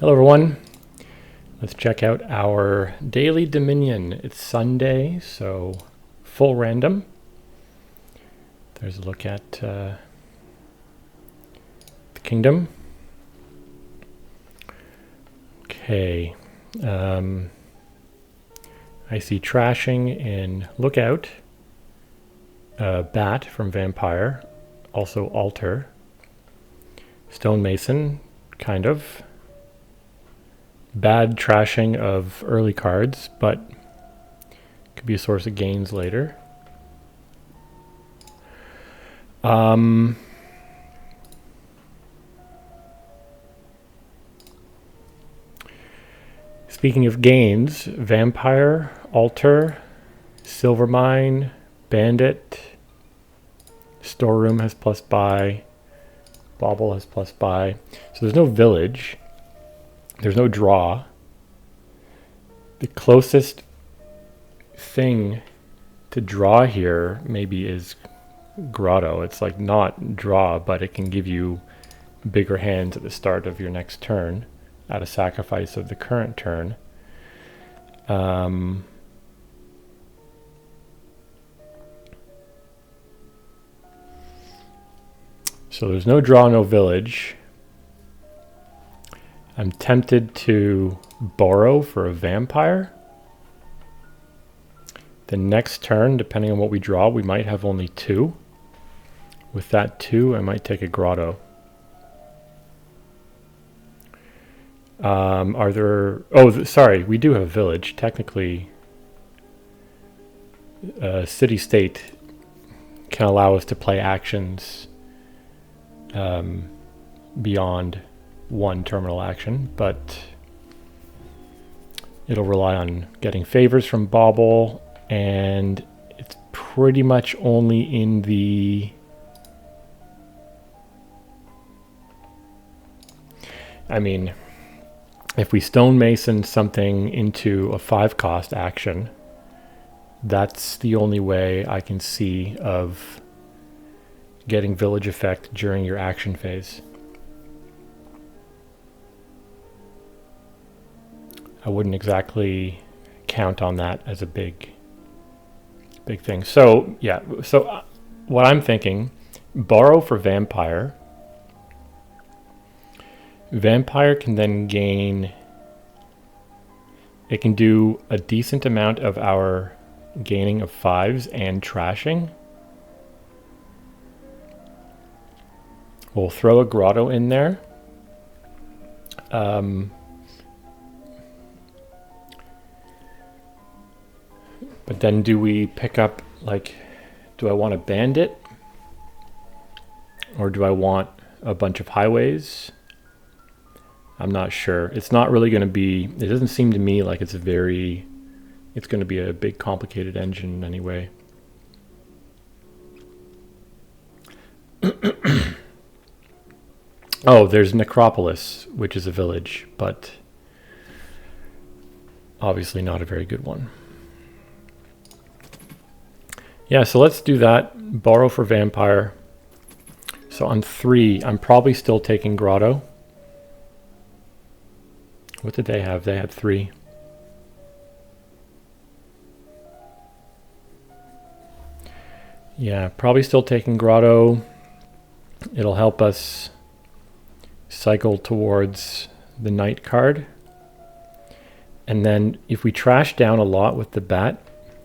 Hello everyone, let's check out our daily dominion. It's Sunday, so full random. There's a look at the kingdom. Okay, I see trashing in Lookout, Bat from Vampire, also Altar, Stonemason, kind of. Bad trashing of early cards, but could be a source of gains later. Speaking of gains, Vampire, Altar, Silvermine, Bandit, Storeroom has plus buy, Bauble has plus buy. So there's no village. There's no draw. The closest thing to draw here maybe is Grotto. It's like not draw, but it can give you bigger hands at the start of your next turn at a sacrifice of the current turn. So there's no draw, no village. I'm tempted to borrow for a vampire. The next turn, depending on what we draw, we might have only two. With that two, I might take a grotto. Are there... Oh, sorry, we do have a village. Technically, city-state can allow us to play actions beyond one terminal action, but it'll rely on getting favors from Bauble, and it's pretty much only in the... I mean, if we stonemason something into a 5-cost action, that's the only way I can see of getting village effect during your action phase. I wouldn't exactly count on that as a big thing. So yeah, so what I'm thinking, borrow for Vampire. Vampire can then gain, it can do a decent amount of our gaining of 5s and trashing. We'll throw a grotto in there. But then do we pick up, like, do I want a bandit? Or do I want a bunch of highways? I'm not sure. It's not really going to be, it doesn't seem to me like it's going to be a big complicated engine anyway. Oh, there's Necropolis, which is a village, but obviously not a very good one. Yeah, so let's do that. Borrow for Vampire. So on 3, I'm probably still taking Grotto. What did they have? They had 3. Yeah, probably still taking Grotto. It'll help us cycle towards the Knight card. And then if we trash down a lot with the Bat,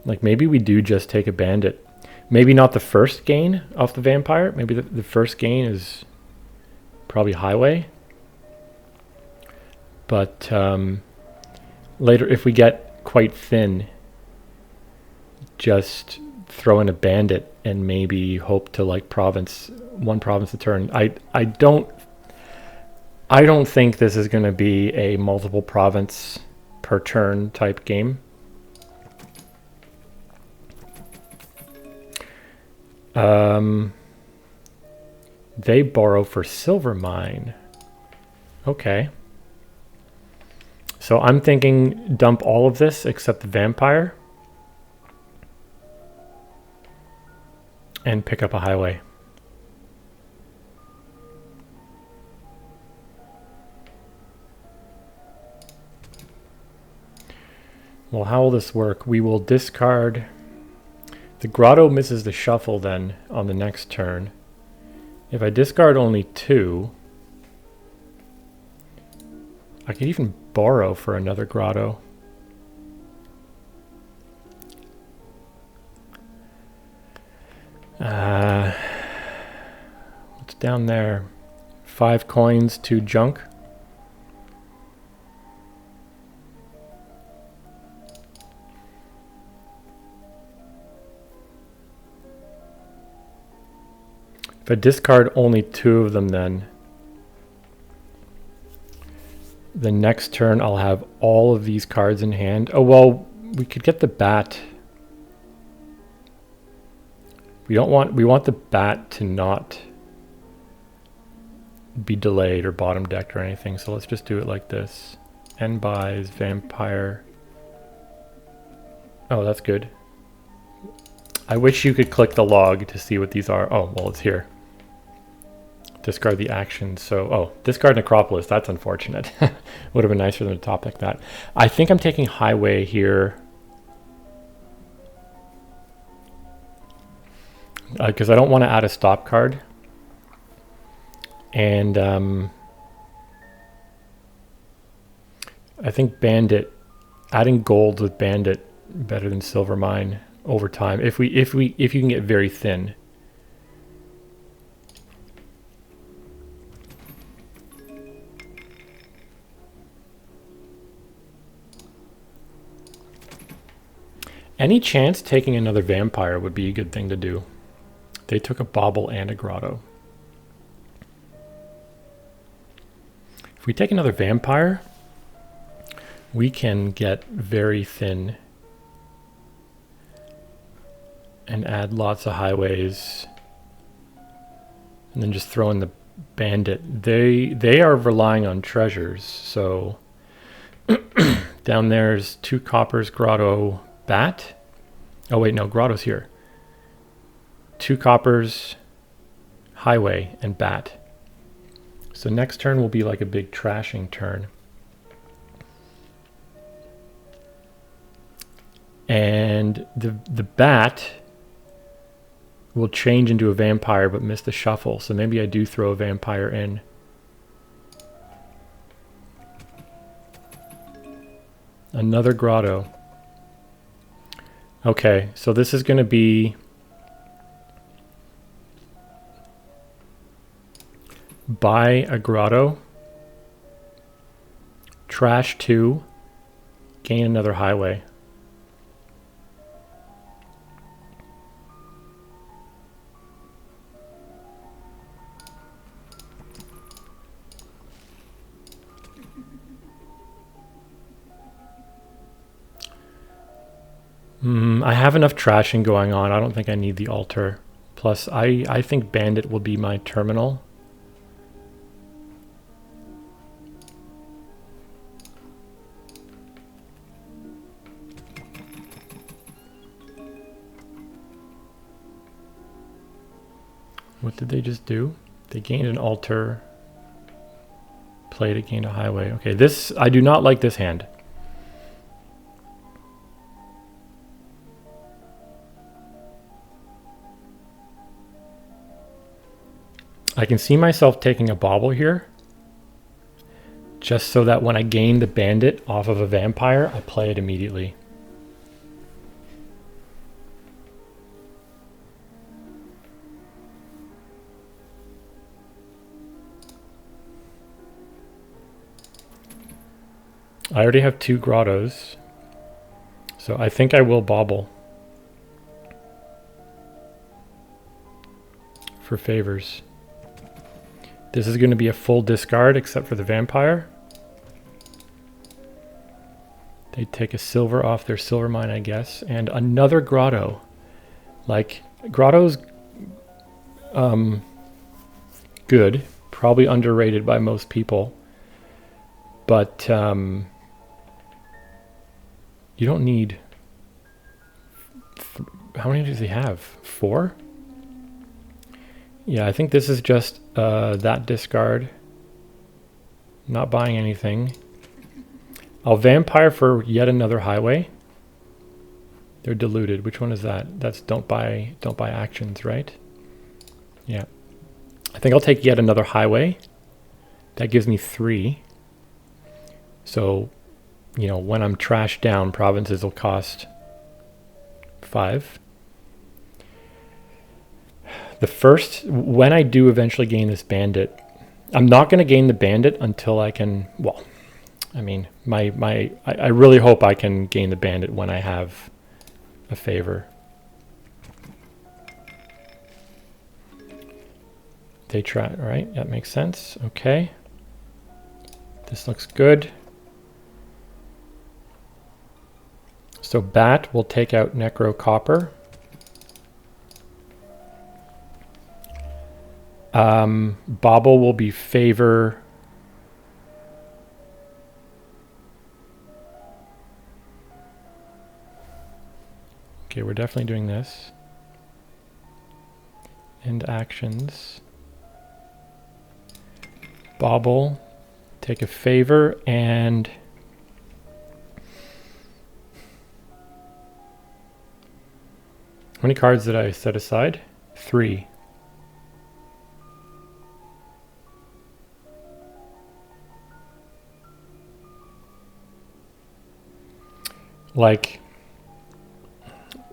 like maybe we do just take a bandit. Maybe not the first gain off the Vampire. Maybe the first gain is probably highway. But later, if we get quite thin, just throw in a bandit and maybe hope to like one province a turn. I don't think this is going to be a multiple province per turn type game. They borrow for Silvermine. Okay. So I'm thinking dump all of this except the Vampire and pick up a highway. Well, how will this work? We will discard... The grotto misses the shuffle then on the next turn. If I discard only 2, I could even borrow for another grotto. What's down there? 5 coins, 2 junk. If I discard only 2 of them, then the next turn I'll have all of these cards in hand. Oh, well, we could get the bat. We want the bat to not be delayed or bottom decked or anything. So let's just do it like this. End buys, vampire. Oh, that's good. I wish you could click the log to see what these are. Oh, well, it's here. Discard the action. So, oh, discard Necropolis. That's unfortunate. Would have been nice for them to top deck that. I think I'm taking Highway here. Because I don't want to add a stop card. And I think Bandit, adding gold with Bandit better than Silver Mine over time. If you can get very thin. Any chance taking another vampire would be a good thing to do. They took a bauble and a grotto. If we take another vampire, we can get very thin and add lots of highways and then just throw in the bandit. They are relying on treasures, so down there's 2 coppers, grotto, bat. Oh wait, no, grotto's here. 2 coppers, highway, and bat. So next turn will be like a big trashing turn. And the bat will change into a vampire but miss the shuffle. So maybe I do throw a vampire in. Another grotto. Okay, so this is going to be buy a grotto, trash 2, gain another highway. I have enough trashing going on. I don't think I need the altar. Plus, I think Bandit will be my terminal. What did they just do? They gained an altar. Played it, gained a highway. Okay, this, I do not like this hand. I can see myself taking a bauble here, just so that when I gain the bandit off of a vampire, I play it immediately. I already have 2 grottos, so I think I will bauble for favors. This is going to be a full discard except for the vampire. They take a silver off their silver mine, I guess, and another grotto. Like, grotto's good, probably underrated by most people, but you don't need... How many does he have? 4? Yeah, I think this is just that discard. Not buying anything. I'll vampire for yet another highway. They're diluted. Which one is that? That's don't buy actions, right? Yeah. I think I'll take yet another highway. That gives me 3. So, you know, when I'm trashed down, provinces will cost 5. The first, when I do eventually gain this bandit, I'm not going to gain the bandit until I can, well, I mean, I really hope I can gain the bandit when I have a favor. They try, right? That makes sense. Okay. This looks good. So Bat will take out Necro Copper. Bobble will be favor. Okay, we're definitely doing this. End actions. Bobble, take a favor, and how many cards did I set aside? 3. Like,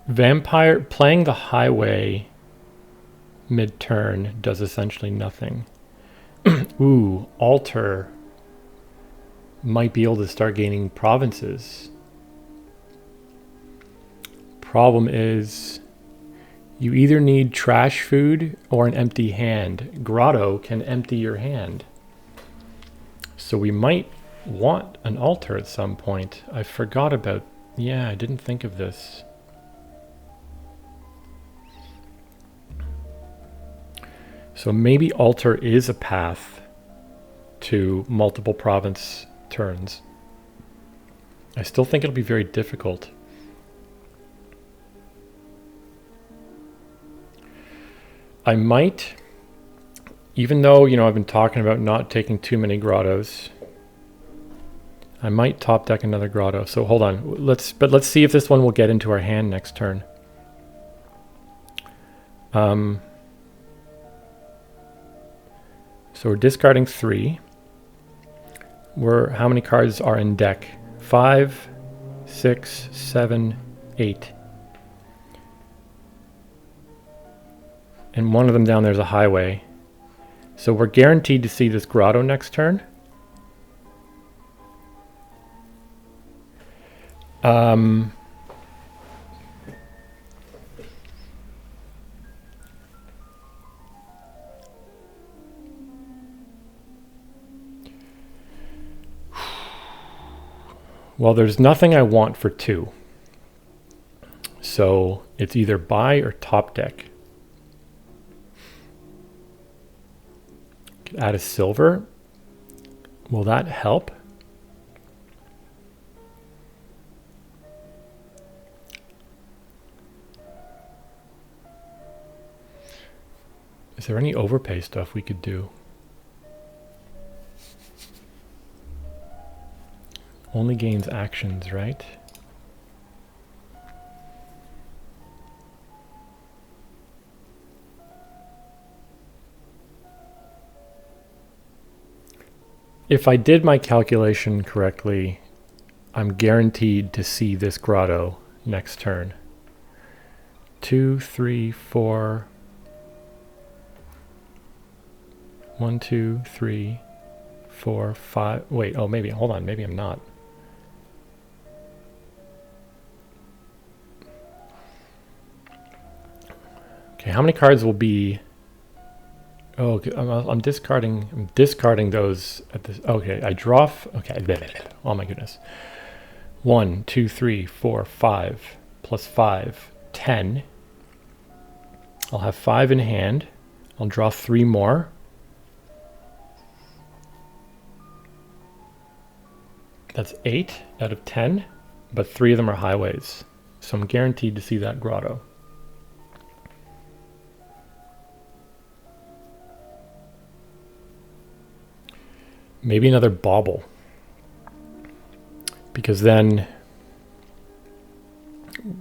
Vampire, playing the highway mid-turn does essentially nothing. Ooh, Alter might be able to start gaining provinces. Problem is, you either need trash food or an empty hand. Grotto can empty your hand. So we might want an altar at some point. I forgot about, yeah, I didn't think of this. So maybe altar is a path to multiple province turns. I still think it'll be very difficult. I might, even though, you know, I've been talking about not taking too many grottos, I might top deck another grotto. So hold on, let's see if this one will get into our hand next turn. So we're discarding 3. How many cards are in deck? 5, 6, 7, 8. And one of them down there's a highway. So we're guaranteed to see this grotto next turn. Well, there's nothing I want for 2. So it's either buy or top deck. Could add a silver. Will that help? Is there any overpay stuff we could do? Only gains actions, right? If I did my calculation correctly, I'm guaranteed to see this grotto next turn. 2, 3, 4. 1, 2, 3, 4, 5. Wait, oh, maybe, hold on, maybe I'm not. Okay, how many cards will be? Oh, I'm discarding those at this. Okay, I draw. Okay, oh my goodness. 1, 2, 3, 4, 5 plus 5, 10. I'll have 5 in hand. I'll draw 3 more. That's 8 out of 10, but 3 of them are highways. So I'm guaranteed to see that grotto. Maybe another bauble. Because then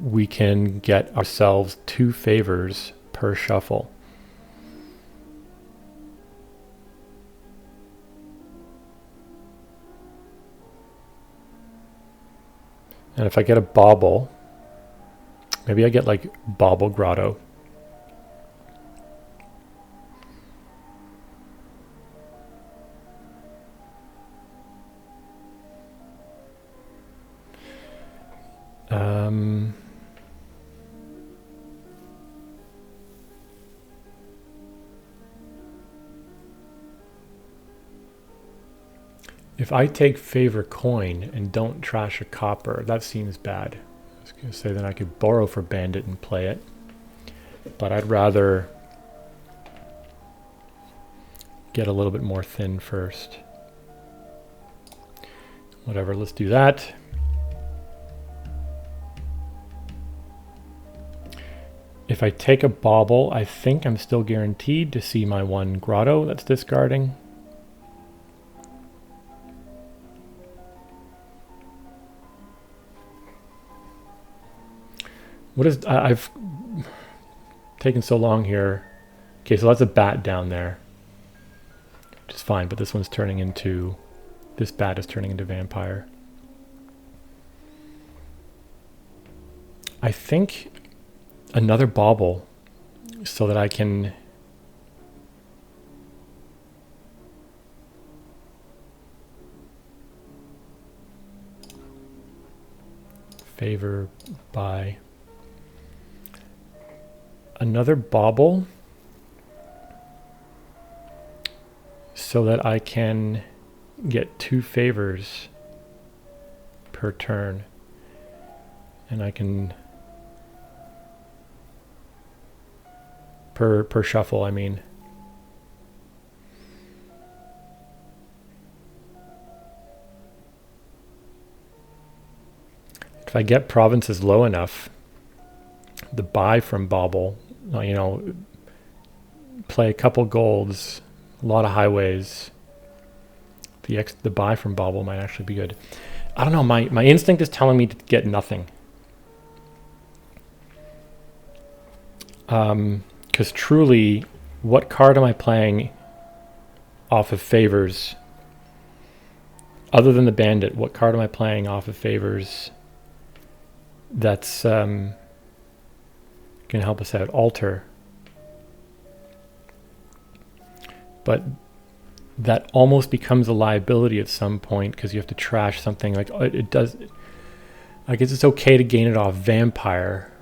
we can get ourselves 2 favors per shuffle. And if I get a bauble, maybe I get like Bauble Grotto. If I take favor coin and don't trash a copper, that seems bad. I was going to say then I could borrow for bandit and play it, but I'd rather get a little bit more thin first. Whatever, let's do that. If I take a bauble, I think I'm still guaranteed to see my 1 grotto that's discarding. What is, I've taken so long here. Okay, so that's a bat down there, which is fine, but this one's turning into, this bat is turning into vampire. I think another bauble so that I can favor by another bauble so that I can get 2 favors per turn, and I can per shuffle, I mean. If I get provinces low enough, the buy from bauble, you know, play a couple golds, a lot of highways, the buy from bauble might actually be good. I don't know, my instinct is telling me to get nothing. Because truly, what card am I playing off of favors? Other than the bandit, what card am I playing off of favors that's going to help us out? Altar. But that almost becomes a liability at some point because you have to trash something. Like it does. I guess it's okay to gain it off vampire.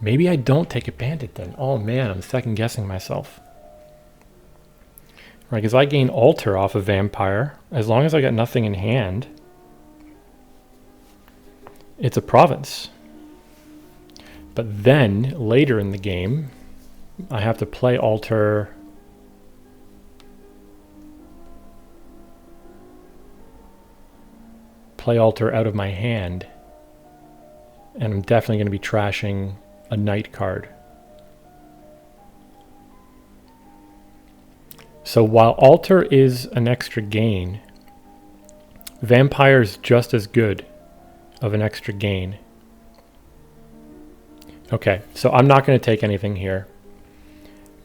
Maybe I don't take a bandit then. Oh man, I'm second guessing myself. Right, because I gain altar off of vampire. As long as I got nothing in hand, it's a province. But then later in the game, I have to play altar. Play altar out of my hand. And I'm definitely going to be trashing a knight card. So while altar is an extra gain, vampire is just as good of an extra gain. Okay, so I'm not going to take anything here.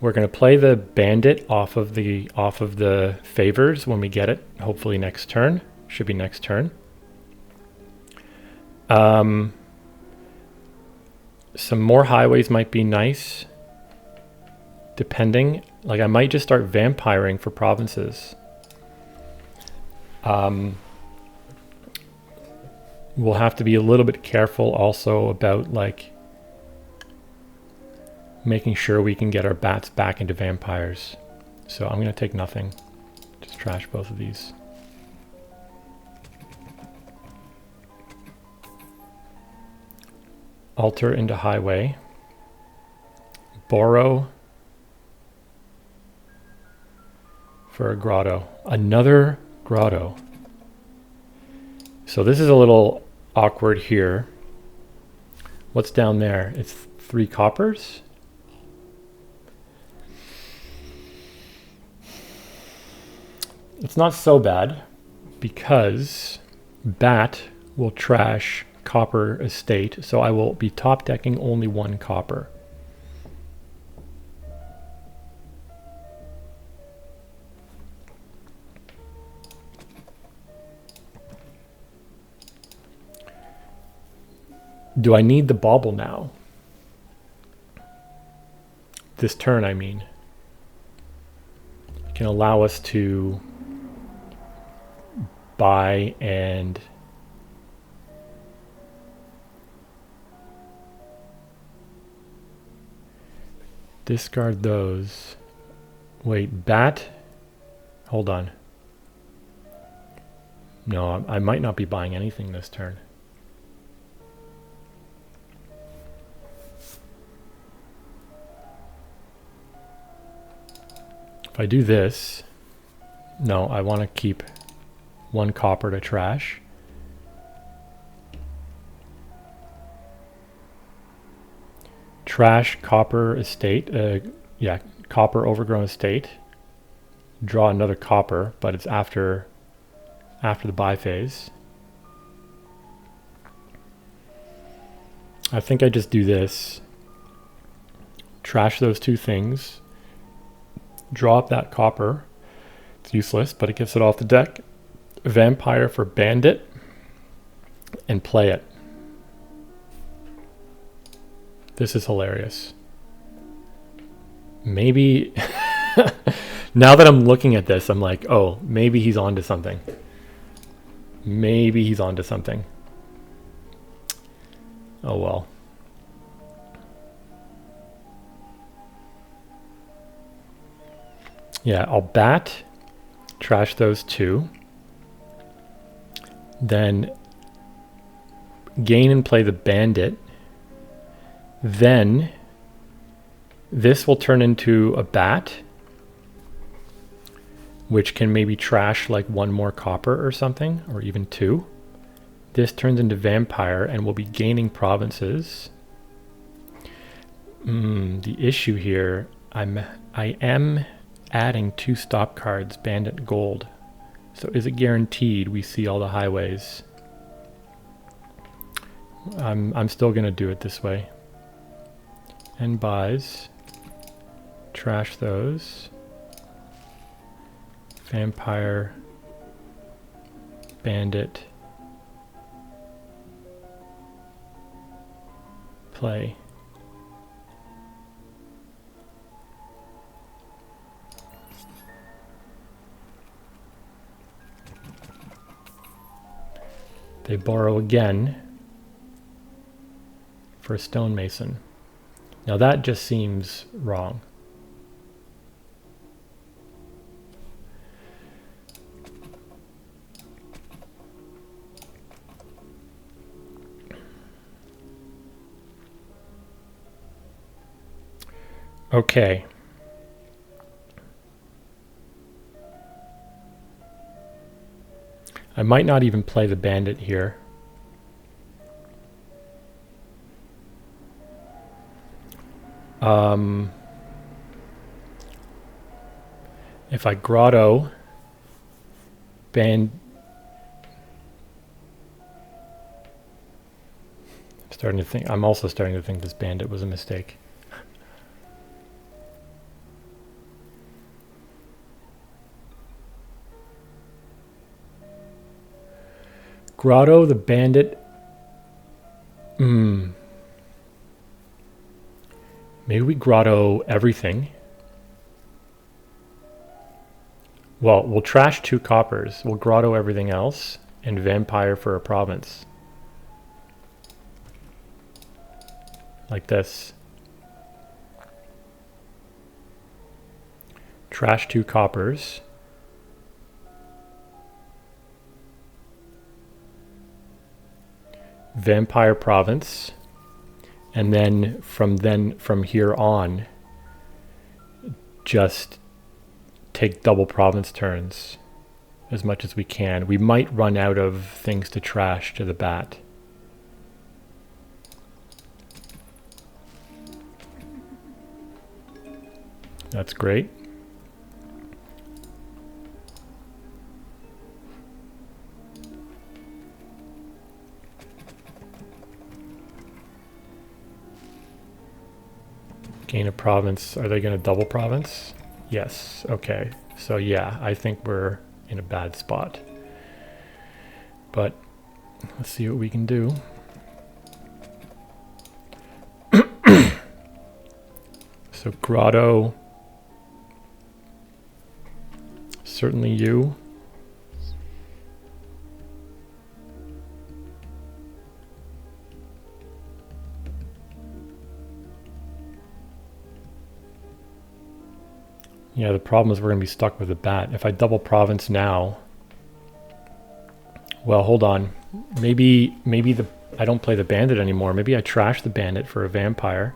We're going to play the bandit off of the favors when we get it. Hopefully next turn. Should be next turn. Some more highways might be nice, depending. Like I might just start vampiring for provinces. We'll have to be a little bit careful also about like making sure we can get our bats back into vampires. So I'm going to take nothing. Just trash both of these. Altar into highway. Borrow for a grotto. Another grotto. So this is a little awkward here. What's down there? It's 3 coppers. It's not so bad because Bat will trash copper estate, so I will be top decking only 1 copper. Do I need the bauble now? This turn, I mean. It can allow us to buy and discard those. Wait, bat? Hold on. No, I might not be buying anything this turn. If I do this, no, I want to keep 1 copper to trash. Trash copper estate, yeah, copper overgrown estate. Draw another copper, but it's after the buy phase. I think I just do this. Trash those 2 things. Draw up that copper. It's useless, but it gets it off the deck. Vampire for bandit. And play it. This is hilarious. Maybe... now that I'm looking at this, I'm like, oh, maybe he's onto something. Maybe he's onto something. Oh well. Yeah, I'll bat, trash those 2. Then gain and play the bandit. Then this will turn into a bat, which can maybe trash like 1 more copper or something, or even 2. This turns into vampire and we'll be gaining provinces. The issue here, I am adding 2 stop cards, bandit gold. So is it guaranteed we see all the highways? I'm still gonna do it this way. And buys. Trash those. Vampire. Bandit. Play. They borrow again for a stonemason. Now that just seems wrong. Okay. I might not even play the bandit here. If I grotto I'm also starting to think this bandit was a mistake. Grotto the bandit. Maybe we grotto everything. Well, we'll trash 2 coppers. We'll grotto everything else and vampire for a province. Like this. Trash 2 coppers. Vampire province. And then from here on, just take double province turns as much as we can. We might run out of things to trash to the bat. That's great. Gain a province. Are they going to double province? Yes. Okay. So yeah, I think we're in a bad spot. But let's see what we can do. So Grotto. Certainly you. Yeah, the problem is we're going to be stuck with a bat. If I double province now... Well, hold on. Maybe I don't play the bandit anymore. Maybe I trash the bandit for a vampire.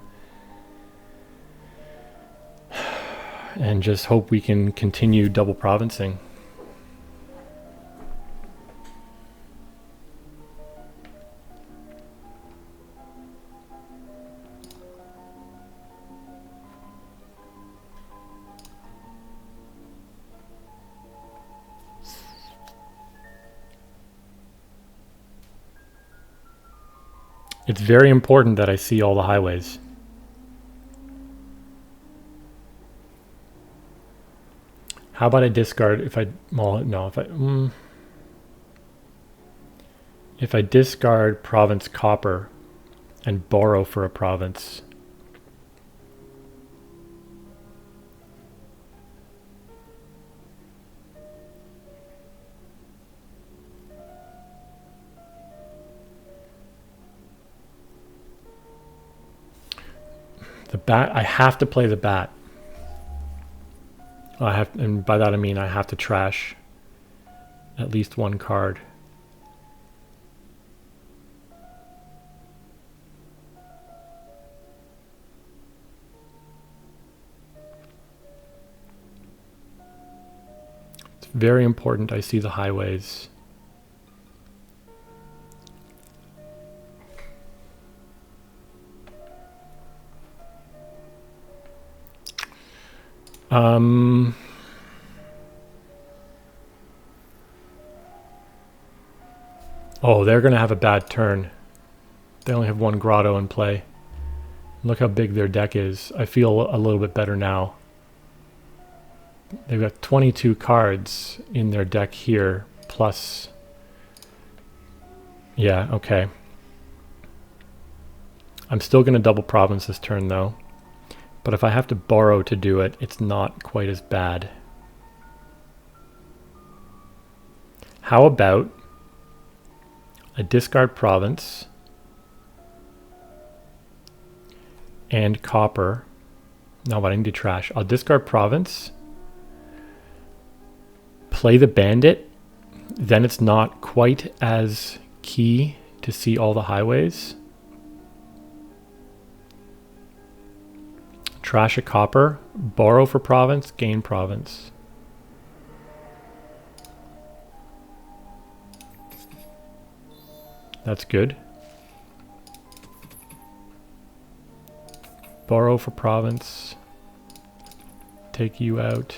And just hope we can continue double provincing. It's very important that I see all the highways. How about I discard if I... Well, no, if I discard province copper and borrow for a province... The bat, I have to play the bat. And by that I mean I have to trash at least one card. It's very important I see the highways. Oh, they're going to have a bad turn. They only have one grotto in play. Look how big their deck is. I feel a little bit better now. They've got 22 cards in their deck here, plus... Yeah, okay. I'm still going to double province this turn, though. But if I have to borrow to do it, it's not quite as bad. How about a discard province and copper? No, but I need to trash. I'll discard province, play the bandit, then it's not quite as key to see all the highways. Trash a copper, borrow for province, gain province. That's good. Borrow for province. Take you out.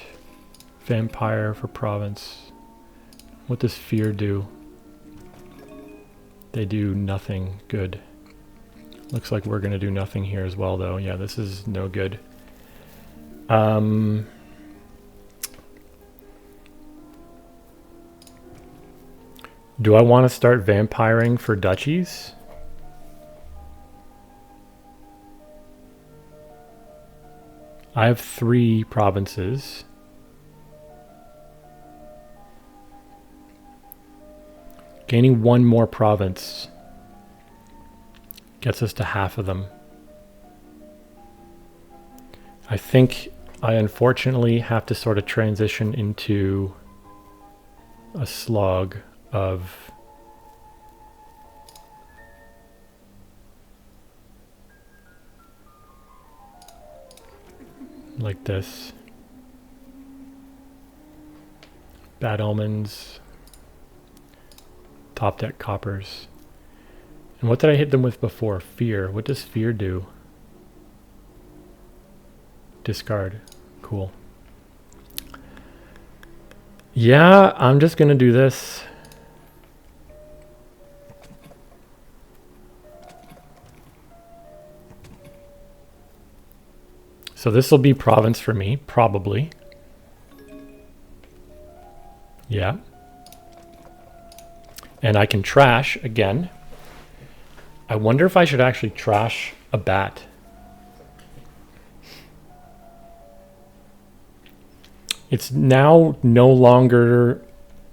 Vampire for province. What does fear do? They do nothing good. Looks like we're going to do nothing here as well, though. Yeah, this is no good. Do I want to start vampiring for duchies? I have 3 provinces. Gaining 1 more province gets us to half of them. I think I unfortunately have to sort of transition into a slog of like this. Bad omens, top deck coppers. And what did I hit them with before? Fear. What does fear do? Discard. Cool. Yeah, I'm just gonna do this. So this will be province for me, probably. Yeah. And I can trash again. I wonder if I should actually trash a bat. It's now no longer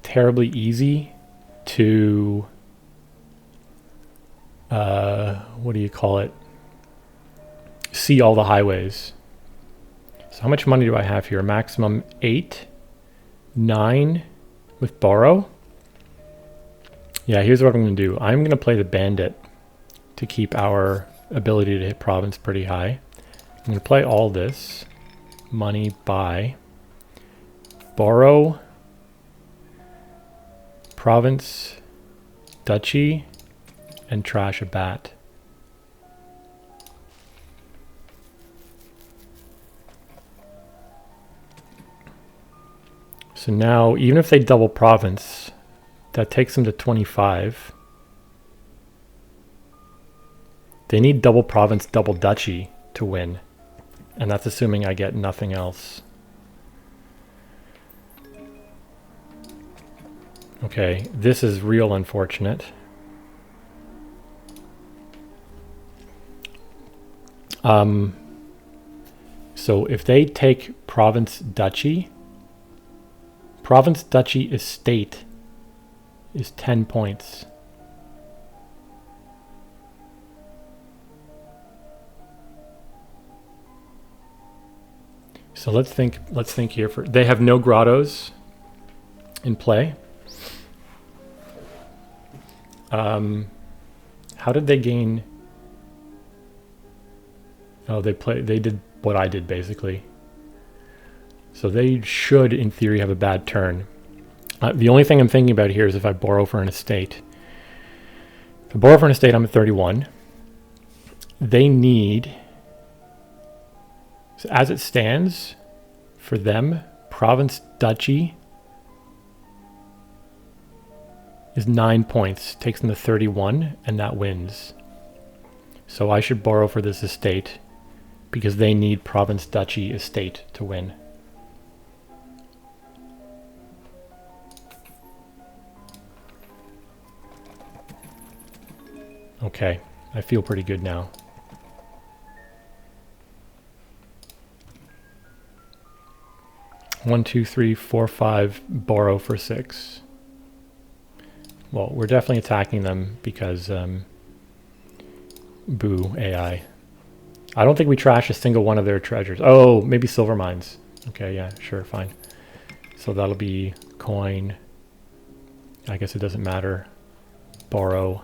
terribly easy to, what do you call it? See all the highways. So how much money do I have here? Maximum 8, 9 with borrow. Yeah, here's what I'm going to do. I'm going to play the bandit to keep our ability to hit province pretty high. I'm going to play all this. Money, buy. Borrow. Province, duchy, and trash a bat. So now, even if they double province, that takes them to 25. They need double province, double duchy to win. And that's assuming I get nothing else. Okay, this is real unfortunate. So if they take province, duchy estate is 10 points. So let's think here for, they have no grottos in play. How did they gain? Oh, they did what I did basically. So they should, in theory, have a bad turn. The only thing I'm thinking about here is if I borrow for an estate. If I borrow for an estate, I'm at 31. They need, so as it stands, for them, province duchy is 9 points, takes them to 31, and that wins. So I should borrow for this estate because they need province duchy estate to win. Okay, I feel pretty good now. One, two, three, four, five, borrow for 6. Well, we're definitely attacking them because, boo, AI. I don't think we trash a single one of their treasures. Oh, maybe silver mines. Okay, yeah, sure, fine. So that'll be coin. I guess it doesn't matter. Borrow,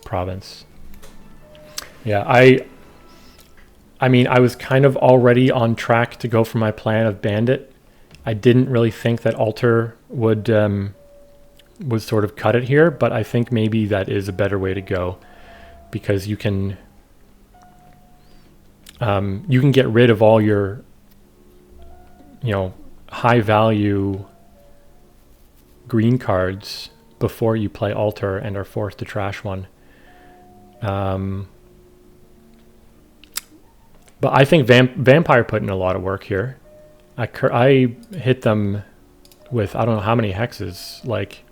province. Yeah, I mean, I was kind of already on track to go for my plan of bandit. I didn't really think that altar would sort of cut it here, but I think maybe that is a better way to go because you can get rid of all your, high value green cards before you play altar and are forced to trash one. But I think Vampire put in a lot of work here. I hit them with, I don't know how many hexes, like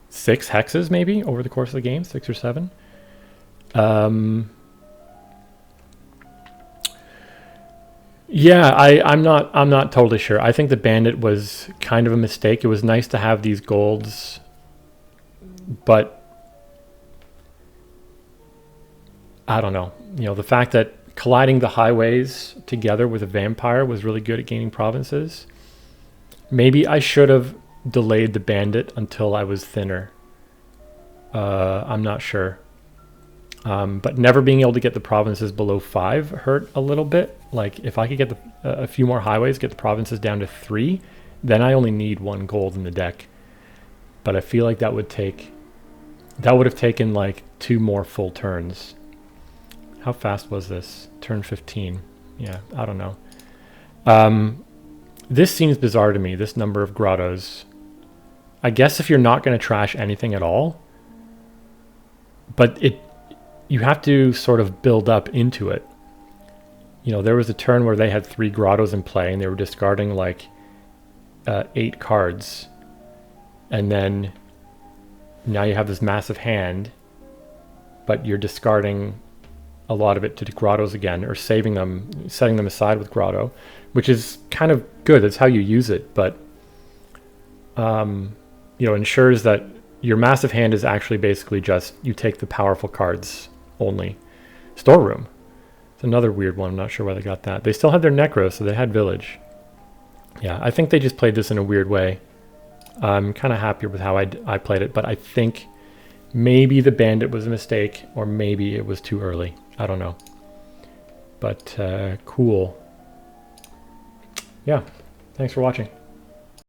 6 hexes maybe over the course of the game, 6 or 7. Yeah, I'm not totally sure. I think the bandit was kind of a mistake. It was nice to have these golds, but I don't know. The fact that colliding the highways together with a vampire was really good at gaining provinces. Maybe I should have delayed the bandit until I was thinner. I'm not sure. But never being able to get the provinces below 5 hurt a little bit. Like if I could get a few more highways, get the provinces down to 3, then I only need 1 gold in the deck. But I feel like that would have taken like 2 more full turns. How fast was this? Turn 15. Yeah, I don't know. This seems bizarre to me, this number of grottos. I guess if you're not going to trash anything at all, but you have to sort of build up into it. You know, there was a turn where they had 3 grottos in play and they were discarding like 8 cards. And then now you have this massive hand, but you're discarding a lot of it to grottos again, or saving them, setting them aside with grotto, which is kind of good. That's how you use it, but you know, ensures that your massive hand is actually basically just you take the powerful cards only. Storeroom. It's another weird one. I'm not sure why they got that. They still had their Necro, so they had Village. Yeah, I think they just played this in a weird way. I'm kind of happier with how I played it, but I think maybe the Bandit was a mistake, or maybe it was too early. I don't know. But cool. Yeah, thanks for watching.